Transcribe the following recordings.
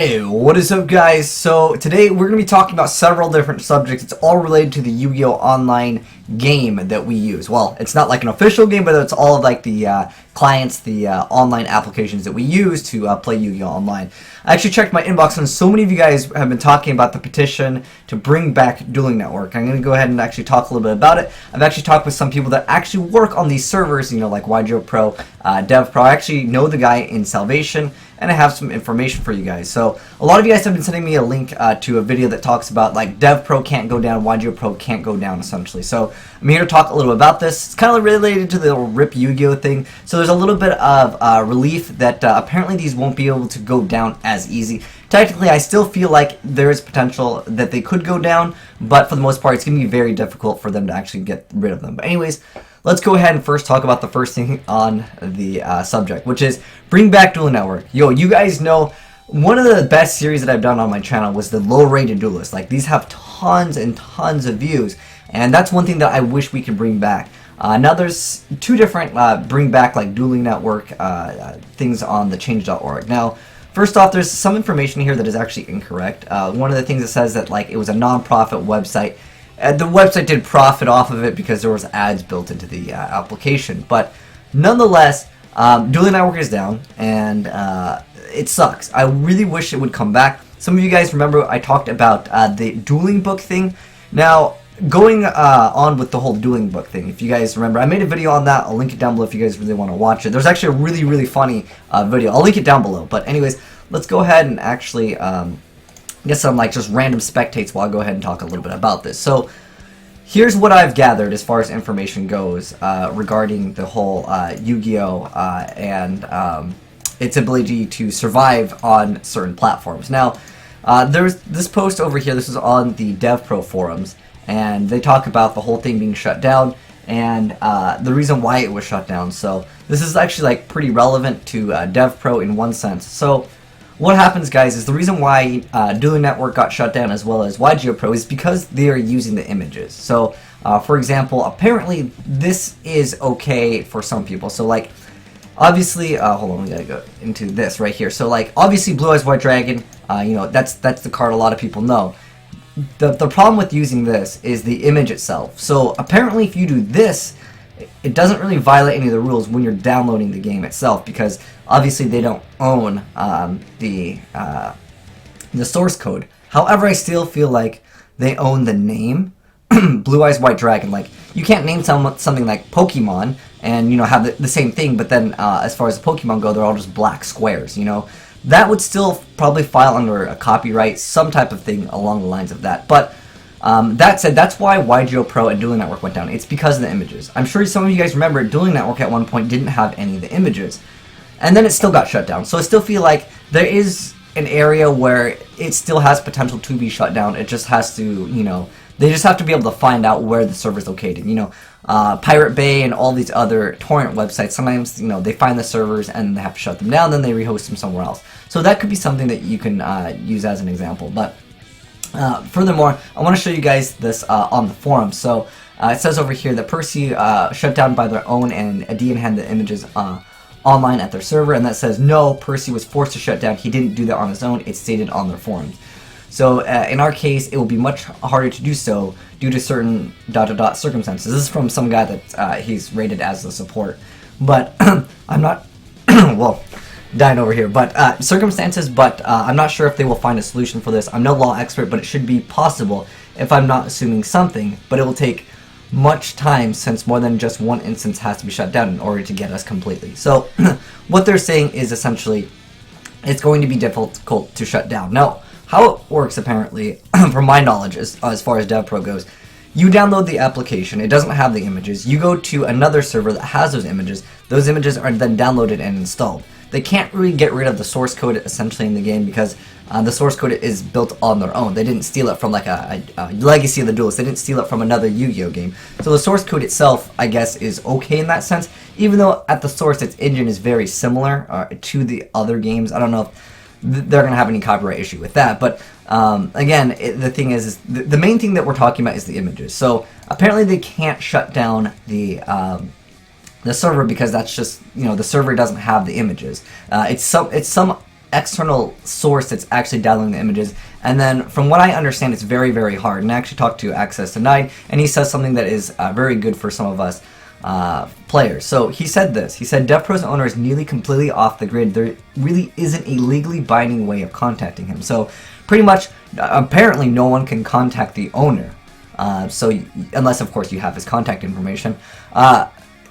Hey, what is up guys? So today we're going to be talking about several different subjects. It's all related to the Yu-Gi-Oh! Online game that we use. Well, it's not like an official game, but it's all of like the clients, the online applications that we use to play Yu-Gi-Oh! Online. I actually checked my inbox and so many of you guys have been talking about the petition to bring back Dueling Network. I'm going to go ahead and actually talk a little bit about it. I've actually talked with some people that actually work on these servers, like YGO Pro, Devpro. I actually know the guy in Salvation, and I have some information for you guys. So a lot of you guys have been sending me a link to a video that talks about like Devpro can't go down, YGO Pro can't go down essentially. So I'm here to talk a little bit about this. It's kind of related to the RIP Yu-Gi-Oh thing. So there's a little bit of relief that apparently these won't be able to go down as easy. Technically, I still feel like there is potential that they could go down, but for the most part, it's going to be very difficult for them to actually get rid of them. But anyways, let's go ahead and first talk about the first thing on the subject, which is bring back Dueling Network. Yo, you guys know one of the best series that I've done on my channel was the low-rated duelists. Like, these have tons and tons of views, and that's one thing that I wish we could bring back. Now there's two different bring back like Dueling Network things on the change.org. Now, first off, there's some information here that is actually incorrect. One of the things that says that like it was a non-profit website. The website did profit off of it because there was ads built into the application, but nonetheless, Dueling Network is down, and it sucks. I really wish it would come back. Some of you guys remember I talked about the dueling book thing. Now, going on with the whole dueling book thing, if you guys remember, I made a video on that. I'll link it down below if you guys really want to watch it. There's actually a really, really funny video. I'll link it down below. But anyways, let's go ahead and actually get some like just random spectates while I go ahead and talk a little bit about this. So here's what I've gathered as far as information goes regarding the whole Yu-Gi-Oh! And its ability to survive on certain platforms. Now, there's this post over here. This is on the Devpro forums, and they talk about the whole thing being shut down and the reason why it was shut down. So this is actually like pretty relevant to Devpro in one sense. So what happens, guys, is the reason why Dueling Network got shut down as well as YGO Pro is because they are using the images. So, for example, apparently this is okay for some people. So, like, obviously, hold on, we gotta go into this right here. So, like, obviously, Blue Eyes White Dragon, that's the card a lot of people know. The problem with using this is the image itself. So, apparently, if you do this, it doesn't really violate any of the rules when you're downloading the game itself, because obviously they don't own the source code. However, I still feel like they own the name Blue Eyes White Dragon. Like, you can't name something like Pokemon and have the same thing, but then as far as the Pokemon go, they're all just black squares. That would still probably file under a copyright, some type of thing along the lines of that. But that said, that's why YGO Pro and Dueling Network went down. It's because of the images. I'm sure some of you guys remember Dueling Network at one point didn't have any of the images, and then it still got shut down. So I still feel like there is an area where it still has potential to be shut down. It just has to, they just have to be able to find out where the server's located. Pirate Bay and all these other torrent websites, sometimes, they find the servers and they have to shut them down, then they rehost them somewhere else. So that could be something that you can use as an example. But furthermore, I want to show you guys this on the forum. So it says over here that Percy shut down by their own, and Adian had the images online at their server, and that says no, Percy was forced to shut down. He didn't do that on his own. It's stated on their forums. So in our case, it will be much harder to do so due to certain ... circumstances. This is from some guy that he's rated as the support, but I'm not well, dying over here, but circumstances, but I'm not sure if they will find a solution for this. I'm no law expert, but it should be possible if I'm not assuming something, but it will take much time since more than just one instance has to be shut down in order to get us completely. So what they're saying is essentially it's going to be difficult to shut down. Now, how it works apparently, from my knowledge as far as Devpro goes, you download the application, it doesn't have the images, you go to another server that has those images are then downloaded and installed. They can't really get rid of the source code essentially in the game because the source code is built on their own. They didn't steal it from like a Legacy of the Duelist. They didn't steal it from another Yu-Gi-Oh game. So the source code itself, I guess, is okay in that sense, even though at the source its engine is very similar to the other games. I don't know if they're going to have any copyright issue with that, but again, the thing is the main thing that we're talking about is the images. So apparently they can't shut down the server because that's just, the server doesn't have the images. It's some external source that's actually downloading the images. And then from what I understand, it's very, very hard. And I actually talked to Access Denied, and he says something that is very good for some of us players. So he said this. He said, Devpro's owner is nearly completely off the grid. There really isn't a legally binding way of contacting him. So pretty much, apparently no one can contact the owner. So unless, of course, you have his contact information.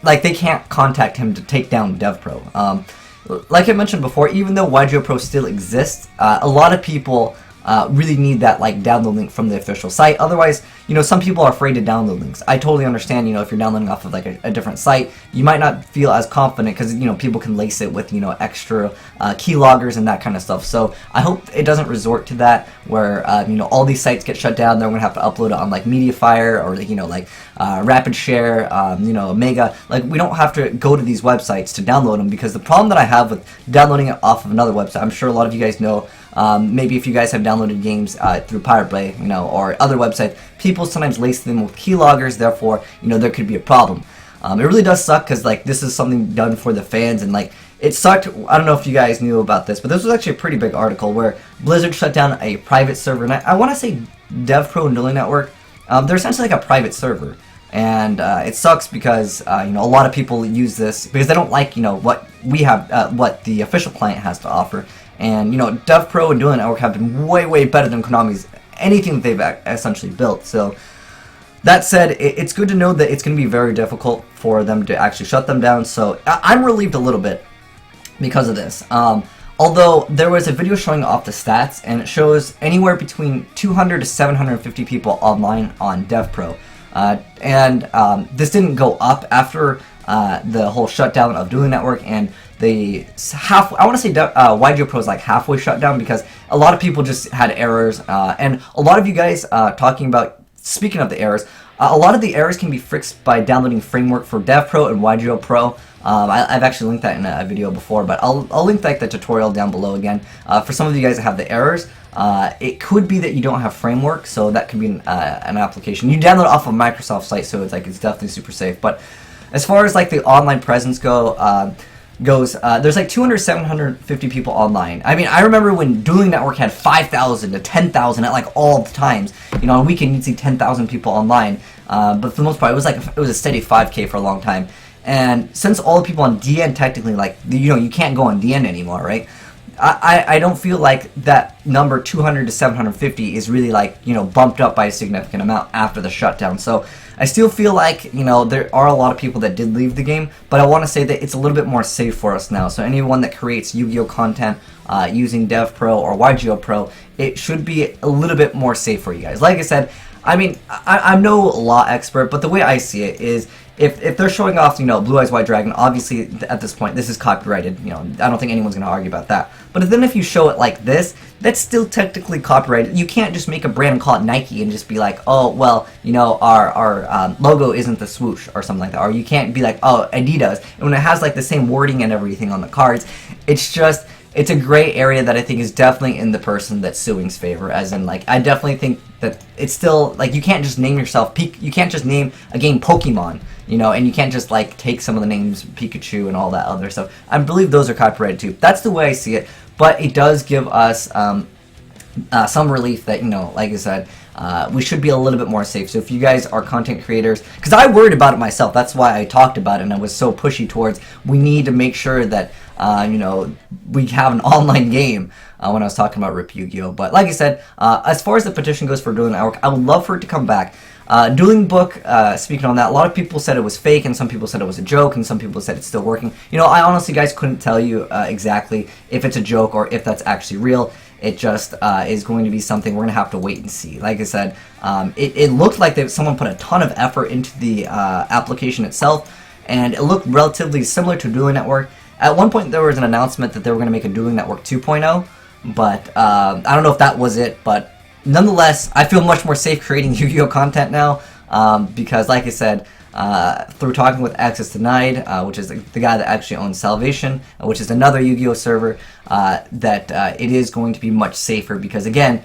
Like, they can't contact him to take down Devpro. Like I mentioned before, even though YGO Pro still exists, a lot of people really need that like download link from the official site. Otherwise, you know, some people are afraid to download links. I totally understand, you know, if you're downloading off of like a different site, you might not feel as confident because, you know, people can lace it with, you know, extra keyloggers and that kind of stuff. So I hope it doesn't resort to that where, you know, all these sites get shut down. They're going to have to upload it on like Mediafire or, you know, like Rapid Share, you know, Mega. Like, we don't have to go to these websites to download them, because the problem that I have with downloading it off of another website, I'm sure a lot of you guys know, maybe if you guys have downloaded games through Pirate Bay, you know, or other websites, people sometimes lace them with keyloggers, therefore, you know, there could be a problem. It really does suck because, like, this is something done for the fans, and, like, it sucked. I don't know if you guys knew about this, but this was actually a pretty big article where Blizzard shut down a private server, and I want to say Devpro and Dueling Network, they're essentially like a private server. And it sucks because, you know, a lot of people use this because they don't like, you know, what we have, what the official client has to offer. And, you know, Devpro and Dueling Network have been way, way better than Konami's anything that they've essentially built. So, that said, it's good to know that it's going to be very difficult for them to actually shut them down. So, I'm relieved a little bit because of this. Although, there was a video showing off the stats, and it shows anywhere between 200 to 750 people online on Devpro. This didn't go up after the whole shutdown of Dueling Network, and I want to say YGO Pro is like halfway shut down because a lot of people just had errors, and a lot of you guys talking about, speaking of the errors, a lot of the errors can be fixed by downloading framework for Devpro and YGO Pro. I've actually linked that in a video before, but I'll link like the tutorial down below again. For some of you guys that have the errors, it could be that you don't have framework, so that could be an application. You download it off of Microsoft site, so it's definitely super safe. But as far as like the online presence goes, there's like 200, 750 people online. I mean, I remember when Dueling Network had 5,000 to 10,000 at like all the times. You know, on a weekend you'd see 10,000 people online. But for the most part, it was a steady 5K for a long time. And since all the people on DN technically, like, you know, you can't go on DN anymore, right? I don't feel like that number 200 to 750 is really like, you know, bumped up by a significant amount after the shutdown. So I still feel like, you know, there are a lot of people that did leave the game, but I want to say that it's a little bit more safe for us now. So anyone that creates Yu-Gi-Oh content using Devpro or YGO Pro, it should be a little bit more safe for you guys. Like I said, I mean, I'm no law expert, but the way I see it is, if they're showing off, you know, Blue Eyes White Dragon, obviously at this point this is copyrighted. You know, I don't think anyone's going to argue about that. But then if you show it like this, that's still technically copyrighted. You can't just make a brand and call it Nike and just be like, oh, well, you know, our logo isn't the swoosh or something like that. Or you can't be like, oh, Adidas. And when it has like the same wording and everything on the cards, it's just, it's a gray area that I think is definitely in the person that's suing's favor. As in, like, I definitely think that it's still, like, you can't just name yourself, you can't just name a game Pokemon, you know, and you can't just, like, take some of the names, Pikachu and all that other stuff. I believe those are copyrighted too. That's the way I see it, but it does give us some relief that, you know, like I said, we should be a little bit more safe. So if you guys are content creators, because I worried about it myself, that's why I talked about it, and I was so pushy towards, we need to make sure that, you know, we have an online game when I was talking about RIP Yu-Gi-Oh! But like I said, as far as the petition goes for Dueling Network, I would love for it to come back. Dueling Book, speaking on that, a lot of people said it was fake, and some people said it was a joke, and some people said it's still working. You know, I honestly, guys, couldn't tell you exactly if it's a joke or if that's actually real. It just is going to be something we're going to have to wait and see. Like I said, it looked like someone put a ton of effort into the application itself, and it looked relatively similar to Dueling Network. At one point, there was an announcement that they were going to make a Dueling Network 2.0, but I don't know if that was it, but nonetheless, I feel much more safe creating Yu-Gi-Oh content now, because like I said, through talking with Access Denied, which is the guy that actually owns Salvation, which is another Yu-Gi-Oh server, that it is going to be much safer because, again,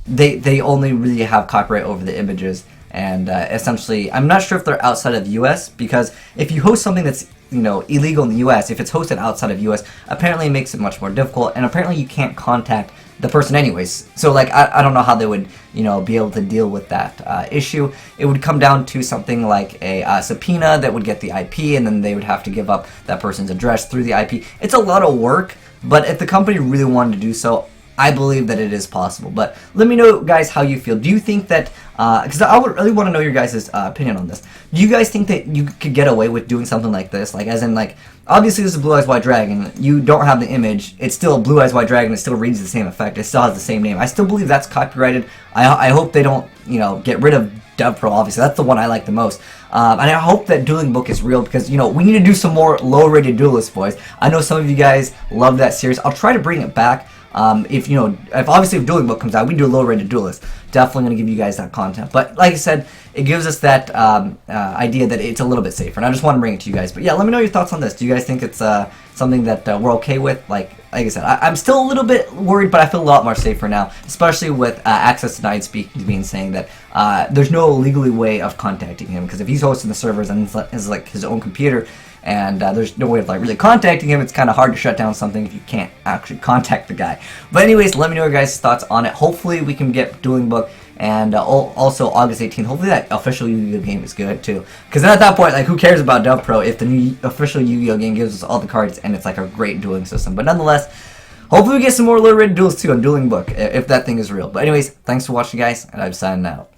they only really have copyright over the images, and essentially, I'm not sure if they're outside of the US, because if you host something that's illegal in the U.S., if it's hosted outside of U.S., apparently it makes it much more difficult, and apparently you can't contact the person anyways. So like I don't know how they would be able to deal with that issue. It would come down to something like a subpoena that would get the IP, and then they would have to give up that person's address through the IP. It's a lot of work, but if the company really wanted to do so, I believe that it is possible. But let me know, guys, how you feel. Do you think that, because I would really want to know your guys' opinion on this. Do you guys think that you could get away with doing something like this? Like, as in, like, obviously this is Blue Eyes White Dragon. You don't have the image. It's still Blue Eyes White Dragon. It still reads the same effect. It still has the same name. I still believe that's copyrighted. I hope they don't, get rid of Devpro, obviously. That's the one I like the most. And I hope that Dueling Book is real because, we need to do some more low-rated duelist boys. I know some of you guys love that series. I'll try to bring it back. If Dueling Book comes out, we can do a low-rated duelist. Definitely going to give you guys that content. But like I said, it gives us that idea that it's a little bit safer. And I just want to bring it to you guys. But yeah, let me know your thoughts on this. Do you guys think it's something that we're okay with? Like I said, I'm still a little bit worried, but I feel a lot more safer now, especially with Access Denied being saying that there's no legally way of contacting him, because if he's hosting the servers and it's like his own computer, and there's no way of like really contacting him, it's kind of hard to shut down something if you can't actually contact the guy. But anyways, let me know your guys' thoughts on it. Hopefully we can get Dueling Book, and also August 18th, hopefully that official Yu-Gi-Oh game is good too. Because then at that point, like, who cares about Devpro if the new official Yu-Gi-Oh game gives us all the cards and it's like a great dueling system. But nonetheless, hopefully we get some more low-rated duels too on Dueling Book, if that thing is real. But anyways, thanks for watching, guys, and I'm signing out.